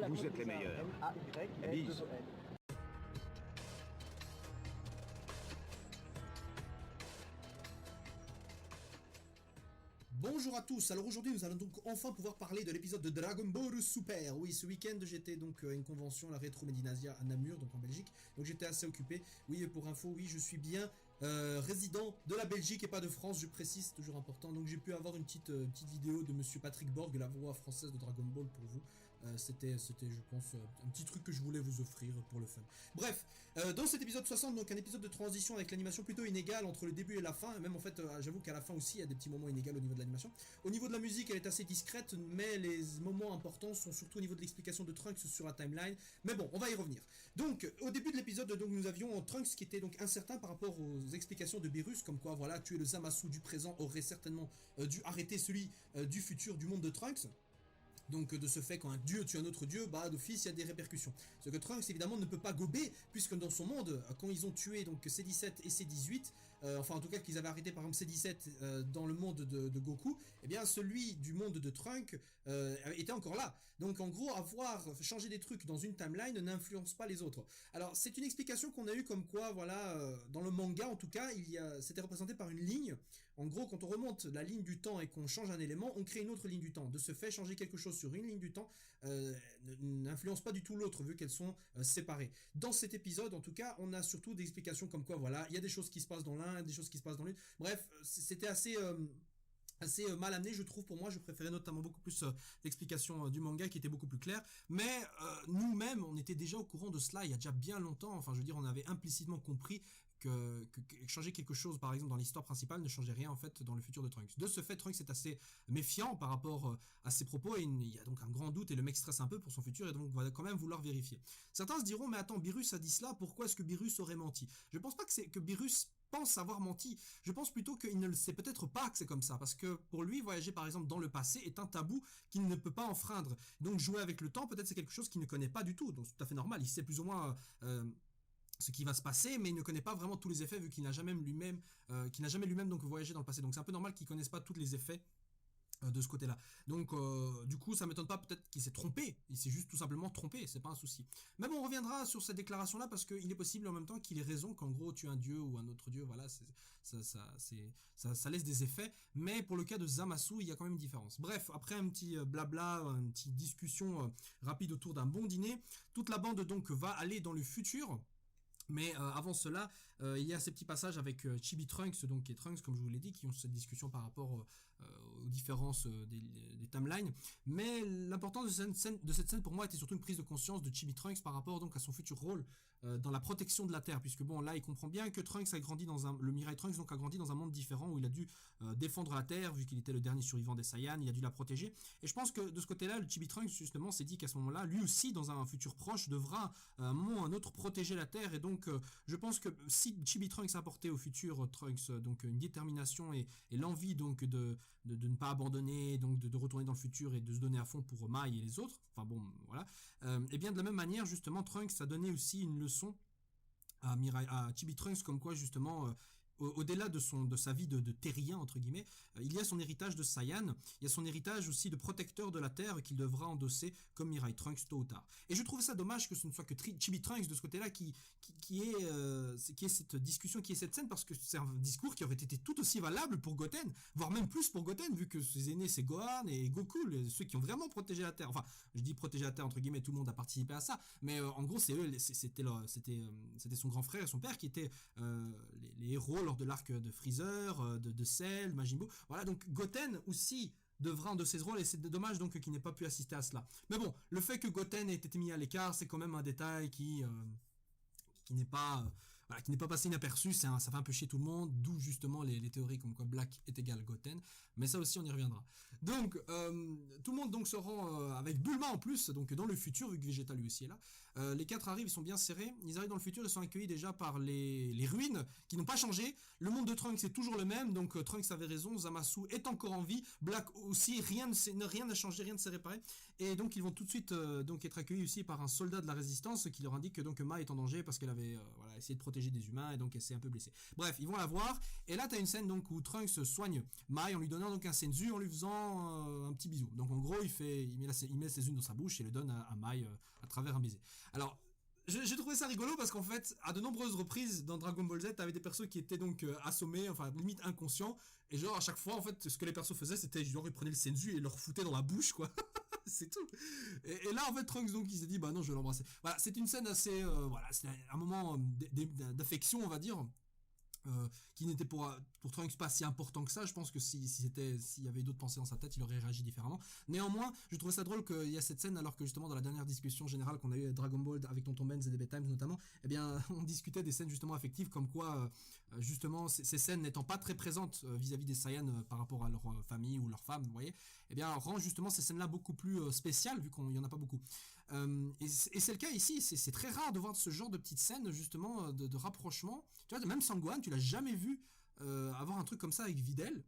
Vous êtes les meilleurs. Bis. Bonjour à tous, alors aujourd'hui nous allons donc enfin pouvoir parler de l'épisode de Dragon Ball Super. Oui, ce week-end j'étais donc à une convention, la Retro Medinasia à Namur, donc en Belgique, donc j'étais assez occupé. Oui, et pour info, oui, je suis bien résident de la Belgique et pas de France, je précise, c'est toujours important. Donc j'ai pu avoir une petite vidéo de monsieur Patrick Borg, la voix française de Dragon Ball pour vous. C'était je pense un petit truc que je voulais vous offrir pour le fun. Bref, dans cet épisode 60, donc un épisode de transition avec l'animation plutôt inégale entre le début et la fin, même en fait j'avoue qu'à la fin aussi il y a des petits moments inégaux au niveau de l'animation. Au niveau de la musique elle est assez discrète, mais les moments importants sont surtout au niveau de l'explication de Trunks sur la timeline, mais bon on va y revenir. Donc au début de l'épisode donc nous avions Trunks qui était donc incertain par rapport aux explications de Beerus, comme quoi voilà tuer le Zamasu du présent aurait certainement dû arrêter celui du futur du monde de Trunks. Donc de ce fait, quand un dieu tue un autre dieu, bah d'office il y a des répercussions. Ce que Trunks évidemment ne peut pas gober, puisque dans son monde, quand ils ont tué donc C17 et C18, enfin en tout cas qu'ils avaient arrêté par exemple C17 dans le monde de Goku, eh bien celui du monde de Trunks était encore là. Donc en gros, avoir changé des trucs dans une timeline n'influence pas les autres. Alors c'est une explication qu'on a eue comme quoi, voilà, dans le manga en tout cas, c'était représenté par une ligne. En gros, quand on remonte la ligne du temps et qu'on change un élément, on crée une autre ligne du temps. De ce fait, changer quelque chose sur une ligne du temps n'influence pas du tout l'autre vu qu'elles sont séparées. Dans cet épisode, en tout cas, on a surtout des explications comme quoi, voilà, il y a des choses qui se passent dans l'un, des choses qui se passent dans l'autre. Bref, c'était assez mal amené, je trouve. Pour moi, je préférais notamment beaucoup plus l'explication du manga qui était beaucoup plus claire, mais nous-mêmes on était déjà au courant de cela il y a déjà bien longtemps. Enfin je veux dire, on avait implicitement compris que changer quelque chose par exemple dans l'histoire principale ne changeait rien en fait dans le futur de Trunks. De ce fait, Trunks est assez méfiant par rapport à ses propos et il y a donc un grand doute et le mec stresse un peu pour son futur et donc va quand même vouloir vérifier. Certains se diront mais attends, Beerus a dit cela, pourquoi est-ce que Beerus aurait menti? Je pense pas que Beerus pense avoir menti. Je pense plutôt qu'il ne le sait peut-être pas que c'est comme ça, parce que pour lui, voyager par exemple dans le passé est un tabou qu'il ne peut pas enfreindre. Donc jouer avec le temps, peut-être c'est quelque chose qu'il ne connaît pas du tout, donc c'est tout à fait normal. Il sait plus ou moins ce qui va se passer, mais il ne connaît pas vraiment tous les effets vu qu'il n'a jamais lui-même donc voyagé dans le passé. Donc c'est un peu normal qu'il connaisse pas tous les effets de ce côté-là. Donc du coup ça m'étonne pas peut-être qu'il s'est trompé, il s'est juste tout simplement trompé, c'est pas un souci. Mais bon, on reviendra sur cette déclaration là parce qu'il est possible en même temps qu'il ait raison, qu'en gros tu es un dieu ou un autre dieu, voilà, ça laisse des effets, mais pour le cas de Zamasu il y a quand même une différence. Bref, après un petit blabla, une petite discussion rapide autour d'un bon dîner, toute la bande donc va aller dans le futur. Mais avant cela, il y a ces petits passages avec Chibi Trunks, donc qui est Trunks comme je vous l'ai dit, qui ont cette discussion par rapport aux différences des timelines. Mais l'importance de cette scène pour moi était surtout une prise de conscience de Chibi Trunks par rapport donc à son futur rôle dans la protection de la Terre, puisque bon là il comprend bien que Trunks a grandi le Mirai Trunks donc a grandi dans un monde différent où il a dû défendre la Terre vu qu'il était le dernier survivant des Saiyans, il a dû la protéger. Et je pense que de ce côté-là, le Chibi Trunks justement s'est dit qu'à ce moment-là, lui aussi dans un futur proche devra à un moment ou à un autre protéger la Terre et donc je pense que si Chibi Trunks a apporté au futur Trunks donc une détermination et l'envie donc de ne pas abandonner, donc de retourner dans le futur et de se donner à fond pour Mai et les autres, enfin bon voilà, et bien de la même manière justement Trunks a donné aussi une leçon à Chibi Trunks comme quoi justement au-delà de sa vie de terrien entre guillemets, il y a son héritage de Saiyan, il y a son héritage aussi de protecteur de la Terre qu'il devra endosser comme Mirai Trunks tôt ou tard. Et je trouve ça dommage que ce ne soit que Chibi Trunks de ce côté-là qui est cette discussion, qui est cette scène, parce que c'est un discours qui aurait été tout aussi valable pour Goten, voire même plus pour Goten, vu que ses aînés c'est Gohan et Goku, ceux qui ont vraiment protégé la Terre. Enfin, je dis protéger la Terre entre guillemets, tout le monde a participé à ça, mais en gros c'est eux, c'était son grand frère et son père qui étaient les héros lors de l'arc de Freezer, de Cell, Majin Buu. Voilà, donc Goten aussi devra endosser ce rôle et c'est dommage donc qu'il n'ait pas pu assister à cela. Mais bon, le fait que Goten ait été mis à l'écart, c'est quand même un détail qui n'est pas passé inaperçu, ça fait un peu chier tout le monde, d'où justement les théories comme quoi Black est égal Goten, mais ça aussi on y reviendra. Donc tout le monde donc se rend avec Bulma en plus, donc dans le futur vu que Vegeta lui aussi est là. Les quatre arrivent, ils sont bien serrés, ils arrivent dans le futur, ils sont accueillis déjà par les ruines qui n'ont pas changé. Le monde de Trunks c'est toujours le même, donc Trunks avait raison, Zamasu est encore en vie, Black aussi, rien n'a changé, rien ne s'est réparé, et donc ils vont tout de suite donc être accueillis aussi par un soldat de la résistance qui leur indique que donc Mai est en danger parce qu'elle avait voilà, essayé de protéger des humains et donc elle s'est un peu blessée. Bref, ils vont la voir et là tu as une scène donc où Trunks soigne Mai en lui donnant donc un senzu, en lui faisant un petit bisou. Donc en gros il met ses unes dans sa bouche et le donne à Mai à travers un baiser. Alors j'ai trouvé ça rigolo parce qu'en fait, à de nombreuses reprises dans Dragon Ball Z, t'avais des persos qui étaient donc assommés, enfin limite inconscients, et genre à chaque fois en fait, ce que les persos faisaient, c'était genre ils prenaient le senzu et leur foutaient dans la bouche quoi. C'est tout. Et là en fait Trunks donc il s'est dit bah non je vais l'embrasser. Voilà, c'est une scène assez voilà, c'est un moment d'affection on va dire. Qui n'était pour Trunks pas si important que ça. Je pense que s'il y avait d'autres pensées dans sa tête, il aurait réagi différemment. Néanmoins, je trouvais ça drôle qu'il y a cette scène, alors que justement dans la dernière discussion générale qu'on a eu avec Dragon Ball avec Tonton Benz et DB Times notamment, eh bien on discutait des scènes justement affectives, comme quoi justement ces scènes n'étant pas très présentes vis-à-vis des Saiyans par rapport à leur famille ou leur femme, vous voyez, eh bien rend justement ces scènes-là beaucoup plus spéciales vu qu'il y en a pas beaucoup. Et c'est le cas ici, c'est très rare de voir ce genre de petites scènes justement de rapprochement. Tu vois, même Sangohan, tu l'as jamais vu avoir un truc comme ça avec Videl.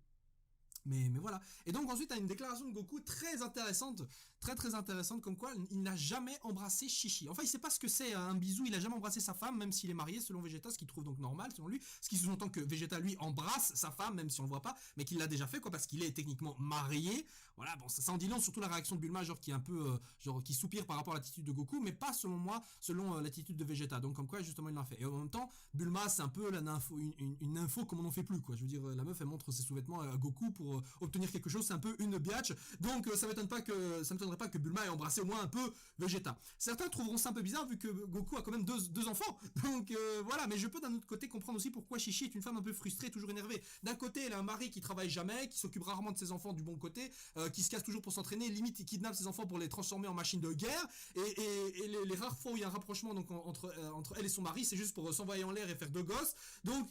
Mais voilà. Et donc ensuite, tu as une déclaration de Goku très intéressante, très intéressante, comme quoi il n'a jamais embrassé Chi-Chi. Enfin, il sait pas ce que c'est un bisou, il a jamais embrassé sa femme, même s'il est marié, selon Vegeta, ce qu'il trouve donc normal, selon lui. Ce qui sous-entend que Vegeta, lui, embrasse sa femme, même si on le voit pas, mais qu'il l'a déjà fait, quoi, parce qu'il est techniquement marié. Voilà, bon, ça en dit long, surtout la réaction de Bulma, genre qui est un peu, genre qui soupire par rapport à l'attitude de Goku, mais pas selon moi, selon l'attitude de Vegeta. Donc comme quoi, justement, il l'a fait. Et en même temps, Bulma, c'est un peu une nympho comme on n'en fait plus, quoi. Je veux dire, la meuf, elle montre ses sous-vêtements à Goku pour obtenir quelque chose, c'est un peu une biatch. Donc ça m'étonnerait pas que Bulma ait embrassé au moins un peu Vegeta. Certains trouveront ça un peu bizarre vu que Goku a quand même deux enfants. Donc voilà, mais je peux d'un autre côté comprendre aussi pourquoi Chi-Chi est une femme un peu frustrée, toujours énervée. D'un côté, elle a un mari qui travaille jamais, qui s'occupe rarement de ses enfants du bon côté, qui se casse toujours pour s'entraîner, limite il kidnappe ses enfants pour les transformer en machines de guerre, et les rares fois où il y a un rapprochement donc entre elle et son mari, c'est juste pour s'envoyer en l'air et faire deux gosses. Donc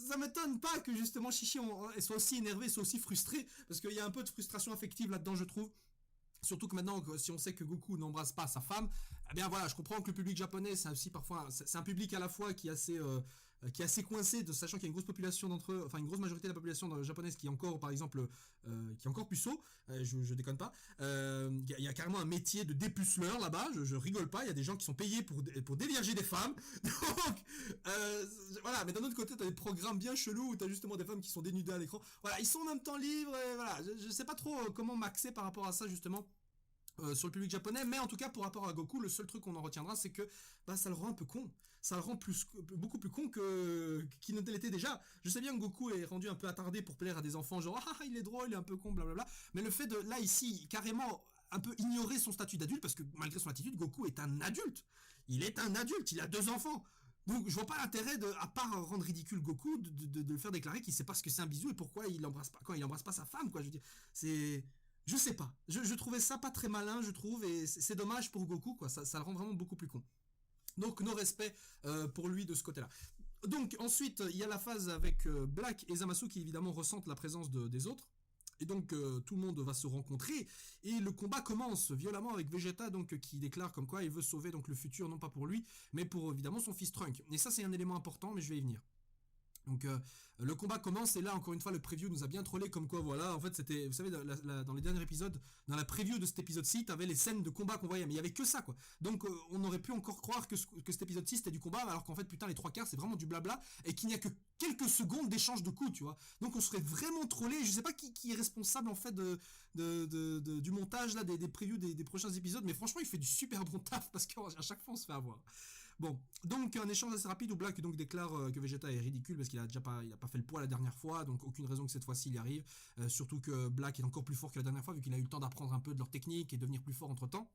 ça m'étonne pas que justement Chi-Chi soit aussi énervée, soit aussi frustrée, parce qu'il y a un peu de frustration affective là-dedans, je trouve. Surtout que maintenant, si on sait que Goku n'embrasse pas sa femme, eh bien voilà, je comprends que le public japonais, c'est aussi parfois, c'est un public à la fois qui est assez coincé, sachant qu'il y a une grosse population d'entre eux, enfin une grosse majorité de la population japonaise qui est encore, par exemple, qui est encore puceau, je déconne pas. Il y a carrément un métier de dépuceleur là-bas, je rigole pas. Il y a des gens qui sont payés pour dévierger des femmes. Donc voilà, mais d'un autre côté, t'as des programmes bien chelous où t'as justement des femmes qui sont dénudées à l'écran. Voilà, ils sont en même temps libres. Et voilà, je sais pas trop comment m'axer par rapport à ça justement. Sur le public japonais, mais en tout cas pour rapport à Goku, le seul truc qu'on en retiendra, c'est que bah ça le rend un peu con, ça le rend beaucoup plus con qu'il ne l'était déjà. Je sais bien que Goku est rendu un peu attardé pour plaire à des enfants, genre ah il est drôle, il est un peu con, blablabla, mais le fait de là ici carrément un peu ignorer son statut d'adulte, parce que malgré son attitude, Goku est un adulte, il a 2 enfants. Donc je vois pas l'intérêt à part rendre ridicule Goku, de le faire déclarer qu'il sait pas ce que c'est un bisou et pourquoi il embrasse pas sa femme, quoi. Je veux dire, je sais pas. Je trouvais ça pas très malin, je trouve, et c'est dommage pour Goku, quoi. Ça le rend vraiment beaucoup plus con. Donc nos respects pour lui de ce côté-là. Donc ensuite, il y a la phase avec Black et Zamasu qui évidemment ressentent la présence des autres. Et donc tout le monde va se rencontrer et le combat commence violemment avec Vegeta donc qui déclare comme quoi il veut sauver donc le futur, non pas pour lui, mais pour évidemment son fils Trunk. Et ça c'est un élément important, mais je vais y venir. Donc le combat commence et là encore une fois le preview nous a bien trollé comme quoi voilà en fait c'était, vous savez dans les derniers épisodes, dans la preview de cet épisode-ci t'avais les scènes de combat qu'on voyait mais il y avait que ça quoi. Donc on aurait pu encore croire que cet épisode-ci c'était du combat alors qu'en fait putain les 3/4 c'est vraiment du blabla et qu'il n'y a que quelques secondes d'échange de coups, tu vois. Donc on serait vraiment trollé. Je sais pas qui est responsable en fait du montage là des previews des prochains épisodes, mais franchement il fait du super bon taf parce qu'à chaque fois on se fait avoir. Bon, donc un échange assez rapide où Black donc déclare que Vegeta est ridicule parce qu'il a pas fait le poids la dernière fois, donc aucune raison que cette fois-ci il y arrive. Surtout que Black est encore plus fort que la dernière fois vu qu'il a eu le temps d'apprendre un peu de leur technique et devenir plus fort entre temps.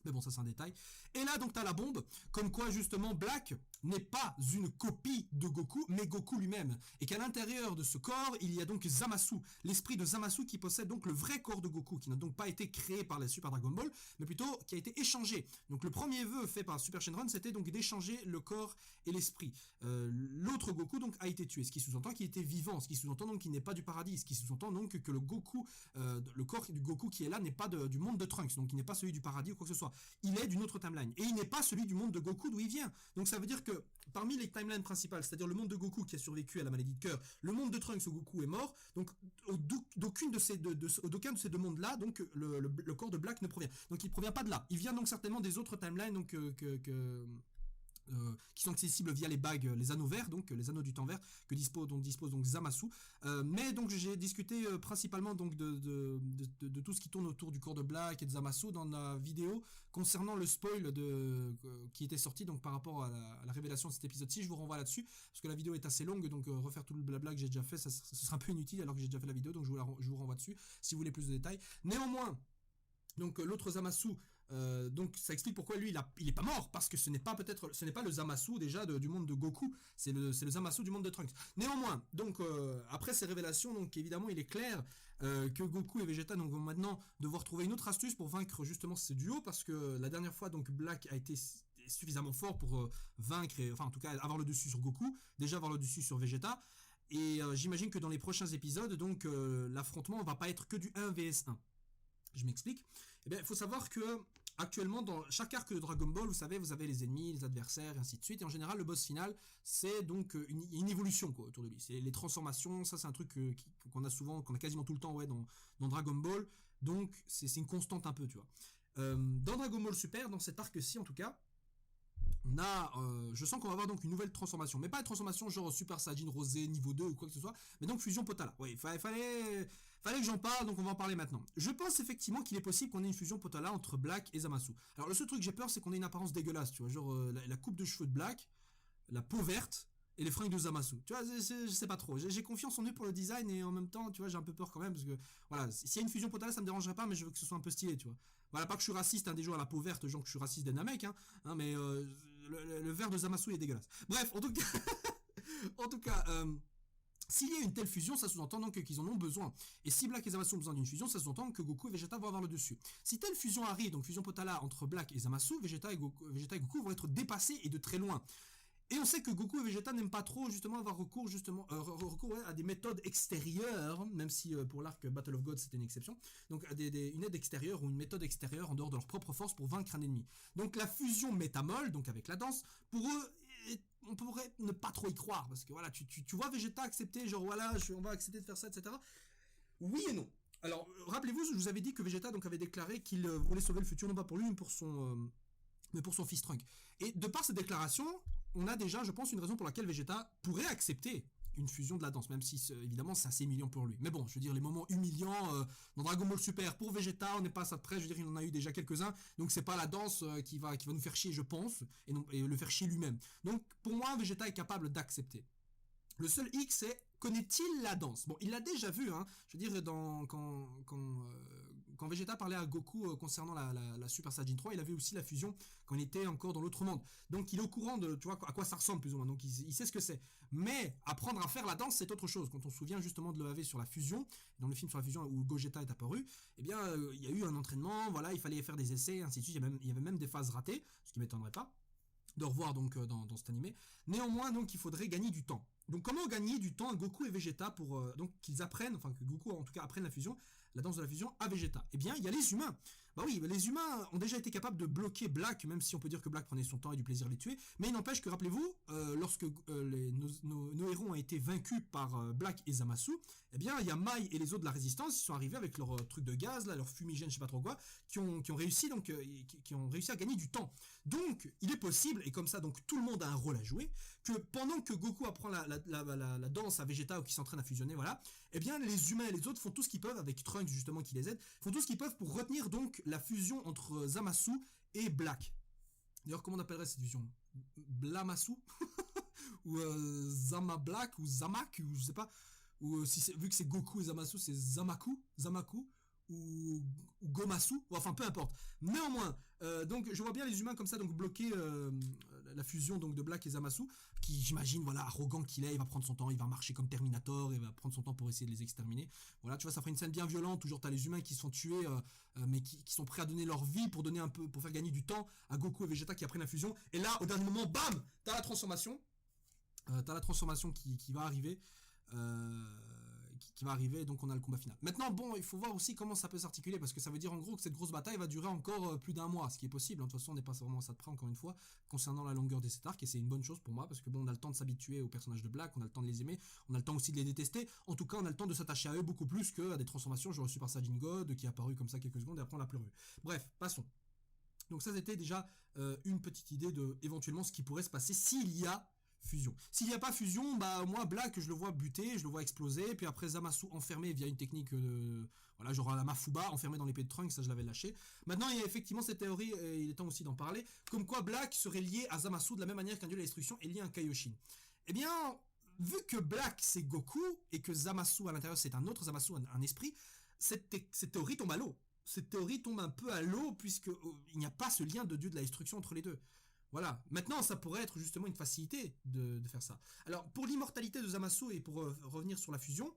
Mais bon, ça c'est un détail. Et là, donc, t'as la bombe, comme quoi, justement, Black n'est pas une copie de Goku, mais Goku lui-même. Et qu'à l'intérieur de ce corps, il y a donc Zamasu, l'esprit de Zamasu qui possède donc le vrai corps de Goku, qui n'a donc pas été créé par la Super Dragon Ball, mais plutôt qui a été échangé. Donc, le premier vœu fait par Super Shenron, c'était donc d'échanger le corps et l'esprit. L'autre Goku, donc, a été tué, ce qui sous-entend qu'il était vivant, ce qui sous-entend donc qu'il n'est pas du paradis, ce qui sous-entend donc que le corps du Goku qui est là n'est pas du monde de Trunks, donc il n'est pas celui du paradis ou quoi que ce soit. Il est d'une autre timeline et il n'est pas celui du monde de Goku d'où il vient. Donc ça veut dire que que parmi les timelines principales, c'est-à-dire le monde de Goku qui a survécu à la maladie de cœur, le monde de Trunks où Goku est mort, donc d'aucun de ces deux mondes-là, donc le corps de Black ne provient. Donc il provient pas de là. Il vient donc certainement des autres timelines donc qui sont accessibles via les bagues, les anneaux verts, donc les anneaux du temps vert dont dispose donc Zamasu. Mais donc j'ai discuté principalement donc de tout ce qui tourne autour du corps de Black et de Zamasu dans la vidéo concernant le spoil qui était sorti donc par rapport à la révélation de cet épisode-ci. Je vous renvoie là-dessus parce que la vidéo est assez longue, donc refaire tout le blabla que j'ai déjà fait, ça sera un peu inutile alors que j'ai déjà fait la vidéo, donc je vous renvoie dessus si vous voulez plus de détails. Néanmoins, donc l'autre Zamasu, donc ça explique pourquoi lui il est pas mort, parce que ce n'est pas le Zamasu déjà du monde de Goku, c'est le Zamasu du monde de Trunks. Néanmoins, donc après ces révélations, donc évidemment il est clair que Goku et Vegeta donc, vont maintenant devoir trouver une autre astuce pour vaincre justement ce duo, parce que la dernière fois donc Black a été suffisamment fort pour vaincre, enfin en tout cas avoir le dessus sur Goku, déjà avoir le dessus sur Vegeta. Et j'imagine que dans les prochains épisodes, donc l'affrontement va pas être que du 1 vs 1. Je m'explique. Eh bien, il faut savoir que actuellement, dans chaque arc de Dragon Ball, vous savez, vous avez les ennemis, les adversaires, et ainsi de suite. Et en général, le boss final, c'est donc une évolution quoi, autour de lui. C'est les transformations, ça c'est un truc qu'on a souvent, qu'on a quasiment tout le temps dans Dragon Ball. Donc, c'est une constante un peu, tu vois. Dans Dragon Ball Super, dans cet arc-ci en tout cas, je sens qu'on va avoir donc une nouvelle transformation, mais pas une transformation genre Super Saiyan Rosé niveau 2 ou quoi que ce soit, mais donc fusion Potala. Oui, fallait que j'en parle, donc on va en parler maintenant. Je pense effectivement qu'il est possible qu'on ait une fusion Potala entre Black et Zamasu. Alors le seul truc que j'ai peur, c'est qu'on ait une apparence dégueulasse, tu vois, genre la coupe de cheveux de Black, la peau verte et les fringues de Zamasu. Tu vois, je sais pas trop. J'ai confiance en eux pour le design et en même temps, tu vois, j'ai un peu peur quand même parce que voilà, s'il y a une fusion Potala, ça me dérangerait pas, mais je veux que ce soit un peu stylé, tu vois. Voilà, pas que je suis raciste, des jours à la peau verte, genre que je suis raciste des Namek, mais le vert de Zamasu est dégueulasse. Bref, en tout cas, s'il y a une telle fusion, ça sous-entend donc qu'ils en ont besoin. Et si Black et Zamasu ont besoin d'une fusion, ça sous-entend que Goku et Vegeta vont avoir le dessus. Si telle fusion arrive, donc fusion Potala entre Black et Zamasu, Vegeta et Goku vont être dépassés et de très loin. Et on sait que Goku et Vegeta n'aiment pas trop justement avoir recours à des méthodes extérieures, même si pour l'arc Battle of Gods c'était une exception, donc à une aide extérieure ou une méthode extérieure en dehors de leur propre force pour vaincre un ennemi. Donc la fusion métamol, donc avec la danse, pour eux, on pourrait ne pas trop y croire, parce que voilà, tu vois Vegeta accepter, genre voilà, on va accepter de faire ça, etc. Oui et non. Alors, rappelez-vous, je vous avais dit que Vegeta donc avait déclaré qu'il voulait sauver le futur, non pas pour lui, mais pour son fils Trunks. Et de par cette déclaration, on a déjà, je pense, une raison pour laquelle Vegeta pourrait accepter une fusion de la danse, même si évidemment c'est assez humiliant pour lui. Mais bon, je veux dire, les moments humiliants dans Dragon Ball Super pour Vegeta, on n'est pas à ça de près, je veux dire, il en a eu déjà quelques-uns, donc c'est pas la danse qui va nous faire chier, je pense, et le faire chier lui-même. Donc pour moi, Vegeta est capable d'accepter. Le seul X, c'est connaît-il la danse? Bon, il l'a déjà vu, je veux dire, quand Vegeta parlait à Goku concernant la Super Saiyan 3, il avait aussi la fusion quand il était encore dans l'autre monde. Donc il est au courant de, tu vois, à quoi ça ressemble plus ou moins. Donc il sait ce que c'est. Mais apprendre à faire la danse, c'est autre chose. Quand on se souvient justement de l'EAV sur la fusion, dans le film sur la fusion où Gogeta est apparu, eh bien, il y a eu un entraînement, voilà, il fallait faire des essais, ainsi de suite. Il y avait même des phases ratées, ce qui m'étonnerait pas de revoir donc dans cet animé. Néanmoins, donc il faudrait gagner du temps. Donc comment gagner du temps à Goku et Vegeta pour donc qu'ils apprennent, enfin que Goku en tout cas apprenne la danse de la fusion à Vegeta? Eh bien, il y a les humains. Bah oui, les humains ont déjà été capables de bloquer Black, même si on peut dire que Black prenait son temps et du plaisir à les tuer. Mais il n'empêche que, rappelez-vous, lorsque nos héros ont été vaincus par Black et Zamasu, eh bien, il y a Mai et les autres de la Résistance, ils sont arrivés avec leur truc de gaz, là, leur fumigène, je sais pas trop quoi, qui ont réussi à gagner du temps. Donc, il est possible, et comme ça, donc tout le monde a un rôle à jouer, que pendant que Goku apprend la danse à Vegeta ou qui s'entraîne à fusionner, voilà, eh bien, les humains et les autres font tout ce qu'ils peuvent, avec Trunks justement qui les aide, font tout ce qu'ils peuvent pour retenir donc la fusion entre Zamasu et Black. D'ailleurs, comment on appellerait cette fusion? Blamasu ou Zama Black ou Zamak ou je sais pas, ou vu que c'est Goku et Zamasu, c'est Zamaku ou Gomasu, enfin peu importe. Néanmoins, donc je vois bien les humains comme ça donc bloquer la fusion donc de Black et Zamasu, qui j'imagine voilà arrogant qu'il est, il va prendre son temps, il va marcher comme Terminator, il va prendre son temps pour essayer de les exterminer. Voilà, tu vois, ça ferait une scène bien violente, toujours t'as les humains qui se font tuer mais qui sont prêts à donner leur vie pour donner un peu, pour faire gagner du temps à Goku et Vegeta qui apprennent la fusion. Et là au dernier moment, bam, t'as la transformation qui va arriver. qui va arriver, donc on a le combat final. Maintenant, bon, il faut voir aussi comment ça peut s'articuler, parce que ça veut dire en gros que cette grosse bataille va durer encore plus d'un mois, ce qui est possible. De toute façon, on n'est pas vraiment à ça de près, encore une fois, concernant la longueur de cet arc, et c'est une bonne chose pour moi, parce que bon, on a le temps de s'habituer aux personnages de Black, on a le temps de les aimer, on a le temps aussi de les détester, en tout cas, on a le temps de s'attacher à eux beaucoup plus qu'à des transformations, genre Super Saiyan God, qui est apparu comme ça quelques secondes, et après on l'a plus revu. Bref, passons. Donc ça, c'était déjà une petite idée de, éventuellement, ce qui pourrait se passer s'il y a fusion. S'il n'y a pas fusion, bah moi Black je le vois buter, je le vois exploser, puis après Zamasu enfermé via une technique voilà, genre la Mafuba enfermé dans l'épée de Trunks, ça je l'avais lâché. Maintenant il y a effectivement cette théorie, et il est temps aussi d'en parler, comme quoi Black serait lié à Zamasu de la même manière qu'un dieu de la destruction est lié à un Kaioshin. Eh bien, vu que Black c'est Goku et que Zamasu à l'intérieur c'est un autre Zamasu, un esprit, cette théorie tombe à l'eau. Cette théorie tombe un peu à l'eau puisque il n'y a pas ce lien de dieu de la destruction entre les deux. Voilà. Maintenant, ça pourrait être justement une facilité de faire ça. Alors, pour l'immortalité de Zamasu et pour revenir sur la fusion,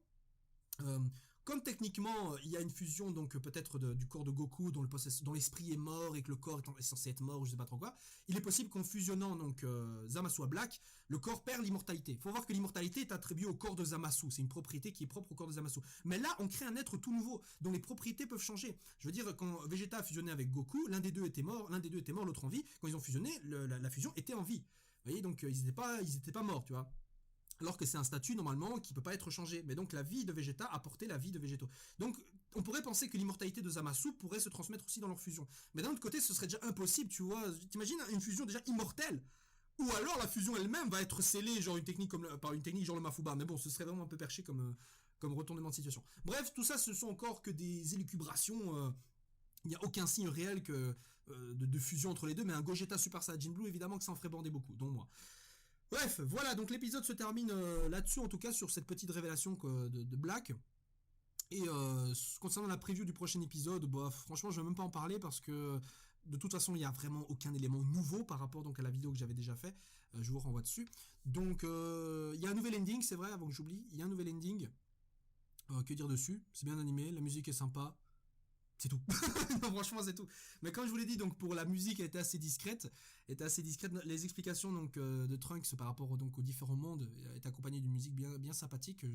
comme techniquement il y a une fusion donc peut-être du corps de Goku dont l'esprit est mort et que le corps est censé être mort ou je sais pas trop quoi, il est possible qu'en fusionnant donc Zamasu à Black, le corps perd l'immortalité. Il faut voir que l'immortalité est attribuée au corps de Zamasu, c'est une propriété qui est propre au corps de Zamasu. Mais là, on crée un être tout nouveau dont les propriétés peuvent changer. Je veux dire, quand Vegeta a fusionné avec Goku, l'un des deux était mort, l'autre en vie. Quand ils ont fusionné, la fusion était en vie. Vous voyez, donc ils étaient pas morts, tu vois. Alors que c'est un statut normalement qui peut pas être changé. Mais donc la vie de Vegeta a porté la vie de Végétaux. Donc on pourrait penser que l'immortalité de Zamasu pourrait se transmettre aussi dans leur fusion. Mais d'un autre côté, ce serait déjà impossible, tu vois. T'imagines une fusion déjà immortelle? Ou alors la fusion elle-même va être scellée genre par une technique genre le Mafuba. Mais bon, ce serait vraiment un peu perché comme retournement de situation. Bref, tout ça, ce sont encore que des élucubrations. Il n'y a aucun signe réel de fusion entre les deux. Mais un Gogeta Super Saiyan Blue, évidemment que ça en ferait bander beaucoup, dont moi. Bref, voilà, donc l'épisode se termine là-dessus, en tout cas sur cette petite révélation de Black. Et concernant la preview du prochain épisode, bah, franchement je vais même pas en parler parce que de toute façon il n'y a vraiment aucun élément nouveau par rapport donc à la vidéo que j'avais déjà fait. Je vous renvoie dessus. Donc il y a un nouvel ending, c'est vrai, avant que j'oublie, il y a un nouvel ending. Que dire dessus? C'est bien animé, la musique est sympa. C'est tout. Non, franchement, c'est tout. Mais comme je vous l'ai dit, donc pour la musique, elle était assez discrète. Les explications donc de Trunks par rapport donc aux différents mondes est accompagnées d'une musique bien sympathique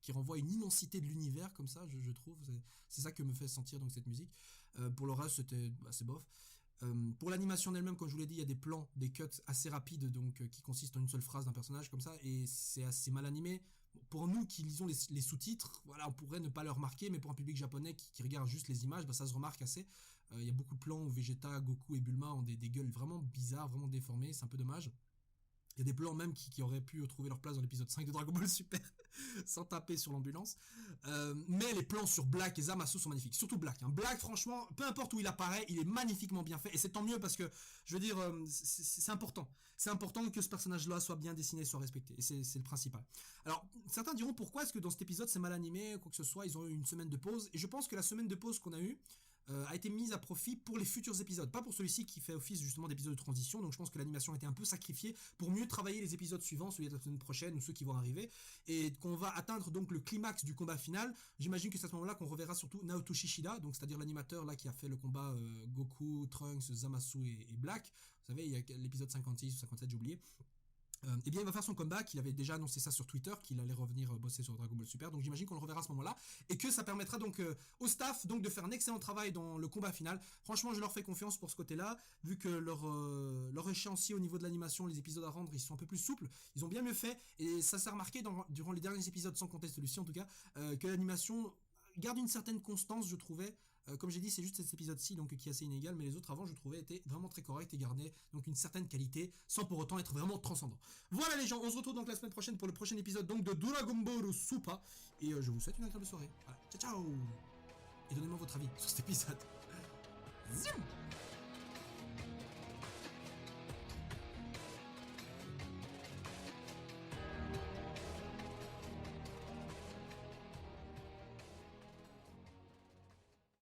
qui renvoie à une immensité de l'univers comme ça, je trouve. C'est ça que me fait sentir donc cette musique. Pour le reste, c'était assez bof. Pour l'animation elle-même, comme je vous l'ai dit, il y a des plans, des cuts assez rapides donc qui consistent en une seule phrase d'un personnage comme ça, et c'est assez mal animé. Pour nous qui lisons les sous-titres, voilà, on pourrait ne pas le remarquer, mais pour un public japonais qui regarde juste les images, bah, ça se remarque assez. Il y a beaucoup de plans où Vegeta, Goku et Bulma ont des gueules vraiment bizarres, vraiment déformées, c'est un peu dommage. Il y a des plans même qui auraient pu trouver leur place dans l'épisode 5 de Dragon Ball Super sans taper sur l'ambulance. Mais les plans sur Black et Zamasu sont magnifiques. Surtout Black. Hein. Black, franchement, peu importe où il apparaît, il est magnifiquement bien fait. Et c'est tant mieux parce que, je veux dire, c'est important. C'est important que ce personnage-là soit bien dessiné, soit respecté. Et c'est le principal. Alors, certains diront pourquoi est-ce que dans cet épisode c'est mal animé, quoi que ce soit, ils ont eu une semaine de pause. Et je pense que la semaine de pause qu'on a eue a été mise à profit pour les futurs épisodes, pas pour celui-ci qui fait office justement d'épisode de transition, donc je pense que l'animation a été un peu sacrifiée pour mieux travailler les épisodes suivants, celui de la semaine prochaine ou ceux qui vont arriver, et qu'on va atteindre donc le climax du combat final. J'imagine que c'est à ce moment-là qu'on reverra surtout Naoto Shishida, donc c'est-à-dire l'animateur là qui a fait le combat Goku, Trunks, Zamasu et Black. Vous savez, il y a l'épisode 56 ou 57, j'ai oublié. Eh bien il va faire son comeback, il avait déjà annoncé ça sur Twitter qu'il allait revenir bosser sur Dragon Ball Super, donc j'imagine qu'on le reverra à ce moment-là et que ça permettra donc au staff donc de faire un excellent travail dans le combat final. Franchement, je leur fais confiance pour ce côté-là, vu que leur échéancier au niveau de l'animation, les épisodes à rendre, ils sont un peu plus souples, ils ont bien mieux fait, et ça s'est remarqué durant les derniers épisodes, sans compter celui-ci en tout cas, que l'animation garde une certaine constance, je trouvais. Comme j'ai dit, c'est juste cet épisode-ci donc qui est assez inégal, mais les autres avant, je trouvais, étaient vraiment très corrects et gardaient donc une certaine qualité, sans pour autant être vraiment transcendant. Voilà les gens, on se retrouve donc la semaine prochaine pour le prochain épisode donc de Dragon Ball Super, et je vous souhaite une agréable soirée. Voilà, ciao ciao, et donnez-moi votre avis sur cet épisode. Zoom.